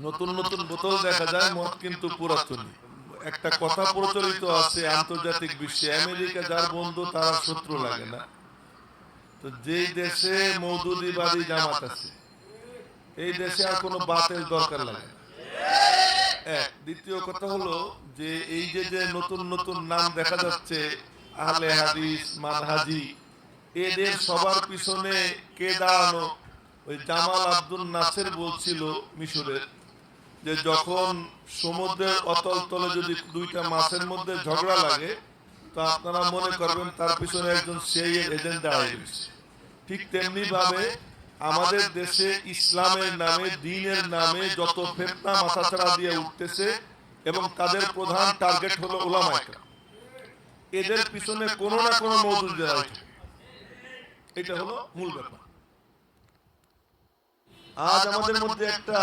নতুন নতুন বোতল দেখা যায়, মদ কিন্তু পুরাতনই। একটা কথা প্রচলিত আছে আন্তর্জাতিক বিশ্বে, আমেরিকা যার বন্ধু তার শত্রু লাগে না। তো যেই দেশে মওদুদিবাদী জামাত আছে, এই দেশে আর কোনো বাতের দরকার লাগে না। এক, দ্বিতীয় কথা হলো যে এই যে যে নতুন নতুন নাম দেখা যাচ্ছে, আহলে হাদিস, মানহাজি, এদের সবার পিছনে কে দাঁড়ানো? ওই জামাল আব্দুল নাসের বলছিল মিশরের, যে যখন সমুদ্রের অতল তলে যদি দুইটা মাছের মধ্যে ঝগড়া লাগে, তো আপনারা মনে করবেন তার পিছনে একজন সেই এজেন্ট দাঁড়িয়ে রয়েছে। ঠিক তেমনি ভাবে আমাদের দেশে ইসলামের নামে, দ্বীনের নামে যত ফিতনা মাথাচাড়া দিয়ে উঠতেছে এবং তাদের প্রধান টার্গেট হলো উলামায়ে কেরাম, এদের পিছনে কোনো না কোনো মওদুদ দাঁড়ায় থাকে। এটা হলো মূল ব্যাপার। আজ আমাদের মধ্যে একটা